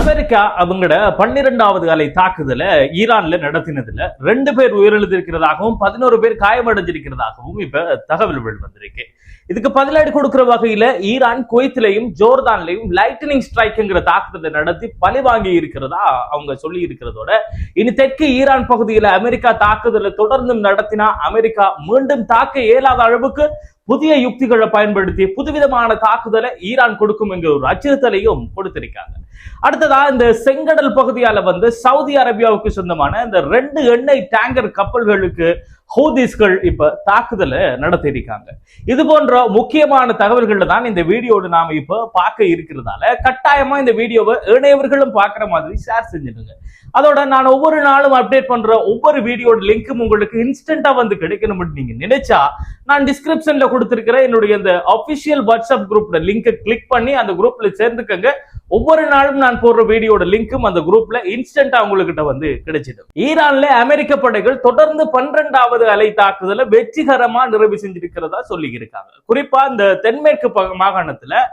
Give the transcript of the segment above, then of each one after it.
America அவங்களோட 12வது அலை தாக்குதல ஈரான்ல நடத்தினதுல 2 பேர் உயிரிழந்திருக்கிறதாகவும் 11 பேர் காயமடைஞ்சிருக்கிறதாகவும் இப்ப தகவல்கள் வந்திருக்கு. இதுக்கு பதிலடி கொடுக்கிற வகையில ஈரான் குவைத்திலையும் ஜோர்தான்லையும் லைட்டனிங் ஸ்ட்ரைக்ங்கிற தாக்குதலை நடத்தி பழி வாங்கி இருக்கிறதா அவங்க சொல்லி இருக்கிறதோட, இனி தெற்கு ஈரான் பகுதியில அமெரிக்கா தாக்குதலை தொடர்ந்து நடத்தினா அமெரிக்கா மீண்டும் தாக்க இயலாத அளவுக்கு புதிய யுக்திகளை பயன்படுத்தி புதுவிதமான தாக்குதலை ஈரான் கொடுக்கும் என்கிற ஒரு அச்சுறுத்தலையும் கொடுத்திருக்காங்க. அடுத்ததா இந்த செங்கடல் பகுதியால சவுதி அரேபியாவுக்கு சொந்தமான இந்த 2 எண்ணெய் டேங்கர் கப்பல்களுக்கு ஹூதிஸ்கள் இப்ப தாக்குதலை நடத்தியிருக்காங்க. இது போன்ற முக்கியமான தகவல்கள் தான் இந்த வீடியோடு நாம இப்ப பார்க்க இருக்கிறதால கட்டாயமா இந்த வீடியோவை இணையவர்களும் பார்க்கிற மாதிரி ஷேர் செஞ்சிடுங்க. அதோட நான் ஒவ்வொரு நாளும் அப்டேட் பண்ற ஒவ்வொரு வீடியோட லிங்க்கும் உங்களுக்கு இன்ஸ்டன்டா கிடைக்கணும்னு நீங்க நினைச்சா நான் டிஸ்கிரிப்ஷன்ல கொடுத்திருக்கிற என்னுடைய இந்த அபிஷியல் வாட்ஸ்அப் குரூப்ல லிங்கை கிளிக் பண்ணி அந்த குரூப்ல சேர்ந்துக்கங்க. ஒவ்வொரு நாளும் நான் போடுற வீடியோட லிங்க்கும் அந்த குரூப்ல இன்ஸ்டன்டா உங்களுக்கு கிடைச்சிடும். ஈரான்ல அமெரிக்க படைகள் தொடர்ந்து 12வது அலை தாக்குதலை வெற்றிகரமா நிறைவு செஞ்சிருக்கிறதா சொல்லி இருக்காங்க. குறிப்பா இந்த தென்மேற்கு மாகாணத்துல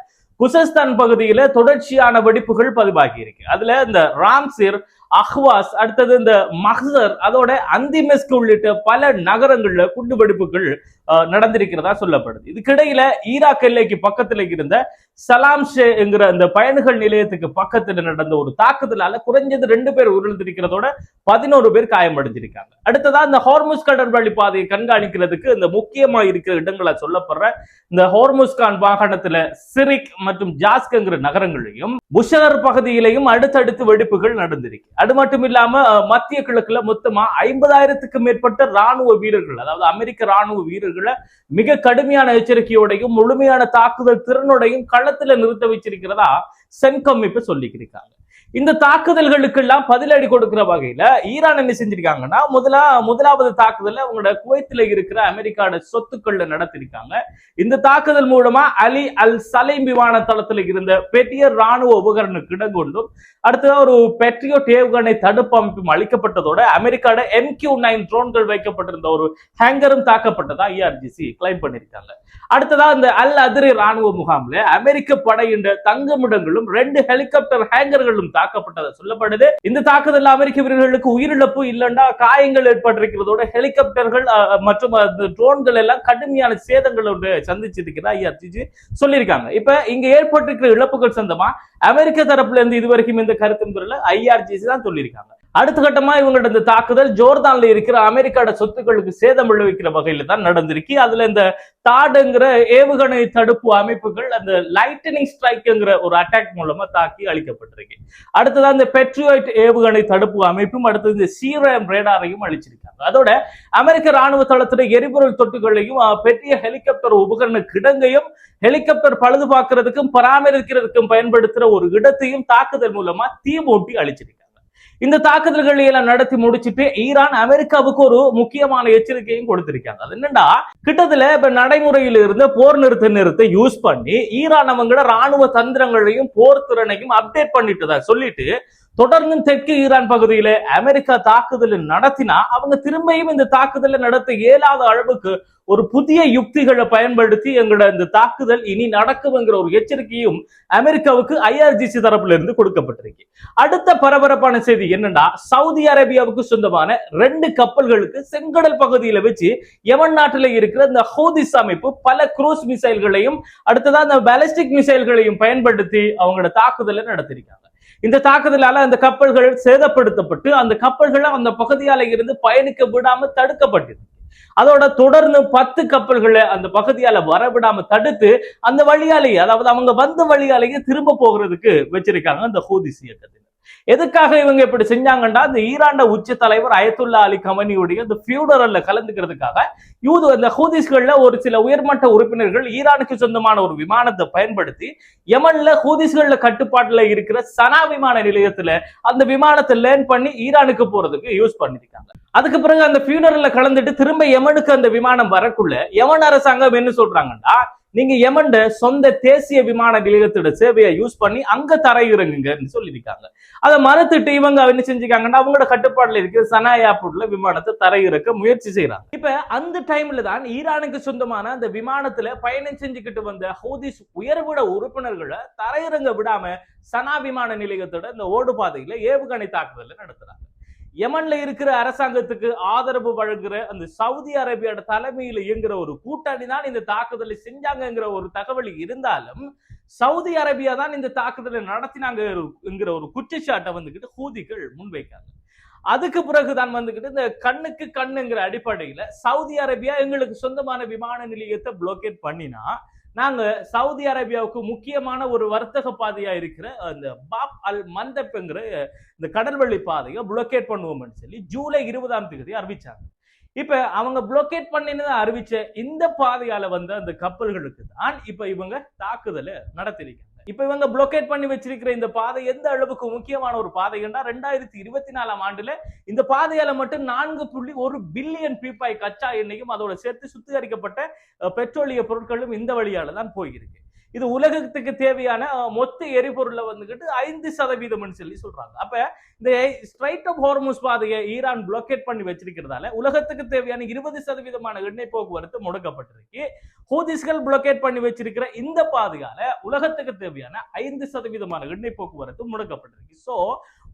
குசஸ்தான் பகுதியில தொடர்ச்சியான வெடிப்புகள் பதிவாகி இருக்கு. அதுல இந்த ராம்சிர், அஹ்வாஸ், அடுத்தது இந்த மஹ்சர், அதோட அந்திமெஸ்க் உள்ளிட்ட பல நகரங்கள்ல குண்டு வெடிப்புகள் நடந்திருக்கிறதா சொல்லப்படுது. இதுக்கிடையில ஈராக் எல்லைக்கு பக்கத்துல இருந்த சலாம்ஷே என்கிற அந்த பயணிகள் நிலையத்துக்கு பக்கத்துல நடந்த ஒரு தாக்குதலால குறைஞ்சது 2 பேர் உயிரிழந்திருக்கிறதோட 11 பேர் காயமடைஞ்சிருக்காங்க. அடுத்ததா இந்த ஹார்முஸ் கடற்படை பாதையை கண்காணிக்கிறதுக்கு இந்த முக்கியமா இருக்கிற இடங்களை சொல்லப்படுற இந்த ஹார்முஸ்கான் மாகாணத்துல சிரிக் மற்றும் ஜாஸ்க்ங்கிற நகரங்களையும் புஷர் பகுதியிலையும் அடுத்தடுத்து வெடிப்புகள் நடந்திருக்கு. அது மட்டும் இல்லாம மத்திய கிழக்குல மொத்தமா 50,000க்கும் மேற்பட்ட ராணுவ வீரர்கள், அதாவது அமெரிக்க ராணுவ வீரர்களை மிக கடுமையான எச்சரிக்கையோடையும் முழுமையான தாக்குதல் திறனோடையும் களத்துல நிறுத்த வச்சிருக்கிறதா சென்கம் இப்ப சொல்லிக்கிறாங்க. இந்த தாக்குதல்களுக்கு எல்லாம் பதிலடி கொடுக்கிற வகையில ஈரான் என்ன செஞ்சிருக்காங்கன்னா, முதலாவது தாக்குதல் அவங்களோட குவைத்தில இருக்கிற அமெரிக்காவோட சொத்துக்கள்ல நடத்திருக்காங்க. இந்த தாக்குதல் மூலமா அலி அல் சலைம் விமான தளத்தில் இருந்த பெரிய ராணுவ உபகரண கிடங்கொண்டும் அடுத்ததா ஒரு பெட்ரியோட் ஏவுகணை தடுப்பு அமைப்பும் அளிக்கப்பட்டதோட அமெரிக்காவோட MQ-9 ட்ரோன்கள் வைக்கப்பட்டிருந்த ஒரு ஹேங்கரும் தாக்கப்பட்டதா IRGC கிளைம் பண்ணிருக்காங்க. அடுத்ததா இந்த அல் அதிரி ராணுவ முகாம்ல அமெரிக்க படையின் தங்குமிடங்களும் 2 ஹெலிகாப்டர் ஹேங்கர்களும் தாக்கப்பட்டதா சொல்லப்படுது. இந்த தாக்குதல் அமெரிக்க வீரர்களுக்கு உயிரிழப்பு இல்லைன்னா காயங்கள் ஏற்பட்டிருக்கிறதோட ஹெலிகாப்டர்கள் மற்றும் ட்ரோன்கள் எல்லாம் கடுமையான சேதங்களோடு சந்திச்சிருக்கிறதா IRGC சொல்லியிருக்காங்க. இப்ப இங்க ஏற்பட்டிருக்கிற இழப்புகள் சொந்தமா அமெரிக்க தரப்புல இருந்து இதுவரைக்கும் இந்த கருத்தின் பேர்ல IRGC தான் சொல்லியிருக்காங்க. அடுத்த கட்டமா இவங்களோட இந்த தாக்குதல் ஜோர்தான்ல இருக்கிற அமெரிக்காவோட சொத்துக்களுக்கு சேதம் விளைவிக்கிற வகையில தான் நடந்திருக்கு. அதுல இந்த தாடுங்கிற ஏவுகணை தடுப்பு அமைப்புகள் அந்த லைட்டனிங் ஸ்ட்ரைக்ங்கிற ஒரு அட்டாக் மூலமா தாக்கி அழிக்கப்பட்டிருக்கு. அடுத்ததான் இந்த பெட்ரியோட் ஏவுகணை தடுப்பு அமைப்பும் அடுத்தது இந்த சீரம் ரேடாரையும் அழிச்சிருக்காங்க. அதோட அமெரிக்க ராணுவ தளத்துல எரிபொருள் தொட்டுகளையும் பெரிய ஹெலிகாப்டர் உபகரண கிடங்கையும் ஹெலிகாப்டர் பழுது பார்க்கறதுக்கும் பராமரிக்கிறதுக்கும் பயன்படுத்துற ஒரு இடத்தையும் தாக்குதல் மூலமா தீ மூட்டி அழிச்சிருக்காங்க. இந்த தாக்குதல்களை எல்லாம் நடத்தி முடிச்சுட்டு ஈரான் அமெரிக்காவுக்கு ஒரு முக்கியமான எச்சரிக்கையும் கொடுத்திருக்காங்க. அது என்னன்னா, கிட்டத்தட்ட இப்ப நடைமுறையில் இருந்த போர் நிறுத்த யூஸ் பண்ணி ஈரான் அவங்களோட ராணுவ தந்திரங்களையும் போர் திறனையும் அப்டேட் பண்ணிட்டு சொல்லிட்டு தொடர்ந்து தெற்கு ஈரான் பகுதியில அமெரிக்கா தாக்குதல் நடத்தினா அவங்க திரும்பியும் இந்த தாக்குதலை நடத்த இயலாத அளவுக்கு ஒரு புதிய யுக்திகளை பயன்படுத்தி எங்களோட இந்த தாக்குதல் இனி நடக்கும்ங்கிற ஒரு எச்சரிக்கையும் அமெரிக்காவுக்கு IRGC தரப்புல இருந்து கொடுக்கப்பட்டிருக்கு. அடுத்த பரபரப்பான செய்தி என்னன்னா, சவுதி அரேபியாவுக்கு சொந்தமான 2 கப்பல்களுக்கு செங்கடல் பகுதியில வச்சு யமன் நாட்டில இருக்கிற இந்த ஹூதிஸ் அமைப்பு பல குரூஸ் மிசைல்களையும் அடுத்ததான் இந்த பாலிஸ்டிக் மிசைல்களையும் பயன்படுத்தி அவங்களோட தாக்குதலை நடத்திருக்காங்க. இந்த தாக்குதலால அந்த கப்பல்கள் சேதப்படுத்தப்பட்டு அந்த கப்பல்களை அந்த பகுதியால இருந்து பயணிக்க விடாம தடுக்கப்பட்டது. அதோட தொடர்ந்து 10 கப்பல்களை அந்த பகுதியால வரவிடாம தடுத்து அந்த வழியாலேயே, அதாவது அவங்க வந்த வழியாலேயே திரும்ப போகிறதுக்கு வச்சிருக்காங்க அந்த ஹூதிஸ் இயக்கத்தில். எதுக்காக இவங்க இப்படி செஞ்சாங்கன்னா, இந்த ஈரான் உச்ச தலைவர் அயத்துல்லா அலி கமனியுடைய இந்த ஃபியூனரல்ல கலந்துக்கிறதுக்காக இந்த ஹூதிஸ்கள்ல ஒரு சில உயர்மட்ட உறுப்பினர்கள் ஈரானுக்கு சொந்தமான ஒரு விமானத்தை பயன்படுத்தி யமன்ல ஹூதிஸ்கள்ல கட்டுப்பாட்டுல இருக்கிற சனா விமான நிலையத்துல அந்த விமானத்தை லேண்ட் பண்ணி ஈரானுக்கு போறதுக்கு யூஸ் பண்ணிருக்காங்க. அதுக்கு பிறகு அந்த ஃபியூனரல்ல கலந்துட்டு திரும்ப யமனுக்கு அந்த விமானம் வரக்குள்ள யமன் அரசாங்கம் என்ன சொல்றாங்கன்னா, நீங்க யமன்ட சொந்த தேசிய விமான நிலையத்தோட சேவையை யூஸ் பண்ணி அங்க தரையிறங்குங்கன்னு சொல்லியிருக்காங்க. அதை மறுத்துட்டு இவங்க என்ன செஞ்சுக்காங்கன்னா அவங்களோட கட்டுப்பாடுல இருக்கிற சனா ஏர்போர்ட்ல விமானத்தை தரையிறக்க முயற்சி செய்யறாங்க. இப்ப அந்த டைம்ல தான் ஈரானுக்கு சொந்தமான அந்த விமானத்துல பயணம் செஞ்சுக்கிட்டு வந்த ஹூதிஸ் உயர்விட உறுப்பினர்களை தரையிறங்க விடாம சனா விமான நிலையத்தோட இந்த ஓடு பாதையில ஏவுகணை தாக்குதல் நடத்துறாங்க. யமன்ல இருக்கிற அரசாங்கத்துக்கு ஆதரவு வழங்குற அந்த சவுதி அரேபியாவோட தலைமையில் இயங்குற ஒரு கூட்டணி தான் இந்த தாக்குதலை செஞ்சாங்கிற ஒரு தகவல் இருந்தாலும் சவுதி அரேபியா தான் இந்த தாக்குதலை நடத்தினாங்கிற ஒரு குற்றச்சாட்டை வந்துகிட்டு ஹூதிகள் முன்வைக்காங்க. அதுக்கு பிறகுதான் வந்துகிட்டு இந்த கண்ணுக்கு கண்ணுங்கிற அடிப்படையில சவுதி அரேபியா எங்களுக்கு சொந்தமான விமான நிலையத்தை புளோக்கேட் பண்ணினா நாங்க சவுதி அரேபியாவுக்கு முக்கியமான ஒரு வர்த்தக பாதையா இருக்கிற அந்த பாப் அல் மந்தப்ங்கிற இந்த கடல்வழி பாதையை புளோக்கேட் பண்ணுவோம்னு சொல்லி ஜூலை 20ஆம் தேதி அறிவிச்சாங்க. இப்ப அவங்க புளோக்கேட் பண்ணினதை அறிவிச்ச இந்த பாதையால வந்த அந்த கப்பல்களுக்கு தான் இப்ப இவங்க தாக்குதலை நடத்திருக்காங்க. இப்ப இவங்க புளோக்கேட் பண்ணி வச்சிருக்கிற இந்த பாதை எந்த அளவுக்கு முக்கியமான ஒரு பாதை என்றா 2024ஆம் ஆண்டுல இந்த பாதையால மட்டும் 4.1 பில்லியன் பீப்பாய் கச்சா எண்ணெயும் அதோட சேர்த்து சுத்திகரிக்கப்பட்ட பெட்ரோலிய பொருட்களும் இந்த வழியால தான் போயிருக்கு. இது உலகத்துக்கு தேவையான மொத்த எரிபொருளை வந்துகிட்டு 5% சொல்லி சொல்றாங்க. அப்ப இந்த ஸ்ட்ரைட் ஆஃப் ஹார்முஸ் பாதையை ஈரான் புளோக்கேட் பண்ணி வச்சிருக்கிறதால உலகத்துக்கு தேவையான 20% எண்ணெய் போக்குவரத்து முடக்கப்பட்டிருக்கு. ஹூதிஸ்கள் புளோக்கேட் பண்ணி வச்சிருக்கிற இந்த பாதையால உலகத்துக்கு தேவையான 5% எண்ணெய் போக்குவரத்து முடக்கப்பட்டிருக்கு. சோ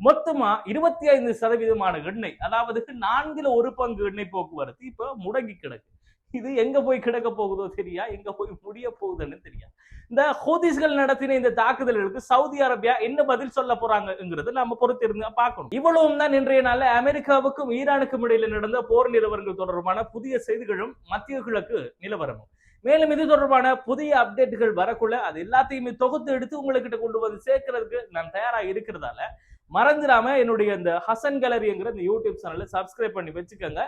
மொத்தமா 25% எண்ணெய், அதாவது 1/4 எண்ணெய் போக்குவரத்து இப்ப முடங்கி கிடக்கு. இது எங்க போய் கிடக்க போகுதோ தெரியா, எங்க போய் முடிய போகுதுன்னு தெரியா. இந்த ஹூதிஸ்கள் நடத்தின இந்த தாக்குதல்களுக்கு சவுதி அரேபியா என்ன பதில் சொல்ல போறாங்கிறது நம்ம பொறுத்திருந்து பார்க்கணும். இவ்வளவும் தான் இன்றைய நாள்ல அமெரிக்காவுக்கும் ஈரானுக்கும் இடையில நடந்த போர் நிலவரங்கள் தொடர்பான புதிய செய்திகளும் மத்திய கிழக்கு நிலவரமும். மேலும் இது தொடர்பான புதிய அப்டேட்டுகள் வரக்குள்ள அது எல்லாத்தையுமே தொகுத்து எடுத்து உங்ககிட்ட கொண்டு வந்து சேர்க்கிறதுக்கு நான் தயாரா இருக்கிறதால மறந்துடாம என்னுடைய இந்த ஹசன் கேலரிங்கிற இந்த யூடியூப் சேனலை சப்ஸ்கிரைப் பண்ணி வச்சுக்கோங்க.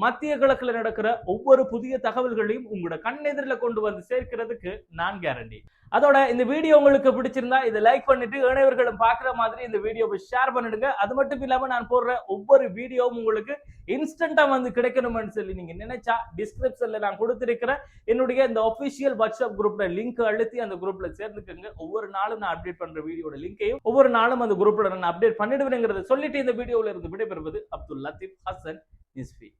மத்திய கிழக்குல நடக்கிற ஒவ்வொரு புதிய தகவல்களையும் உங்களோட கண்ணெதிரில் கொண்டு வந்து சேர்க்கிறதுக்கு நான் கேரண்டி. அதோட இந்த வீடியோ உங்களுக்கு பிடிச்சிருந்தா இதை லைக் பண்ணிட்டு இணையவர்களும் பார்க்குற மாதிரி இந்த வீடியோவை ஷேர் பண்ணிடுங்க. அது மட்டும் இல்லாம நான் போடுற ஒவ்வொரு வீடியோவும் உங்களுக்கு இன்ஸ்டன்டா வந்து கிடைக்கணும்னு சொல்லி நீங்க நினைச்சா டிஸ்கிரிப்ஷன்ல நான் கொடுத்திருக்கிற என்னுடைய இந்த ஒபிஷியல் வாட்ஸ்அப் குரூப்ல லிங்க் அழுத்தி அந்த குரூப்ல சேர்ந்துக்கங்க. ஒவ்வொரு நாளும் நான் அப்டேட் பண்ற வீடியோட லிங்கையும் ஒவ்வொரு நாளும் அந்த குரூப்ல நான் அப்டேட் பண்ணிடுவேங்கிறத சொல்லிட்டு இந்த வீடியோல இருந்து விடைபெறுவது அப்துல் லத்தீப் ஹசன் இஸ்வி.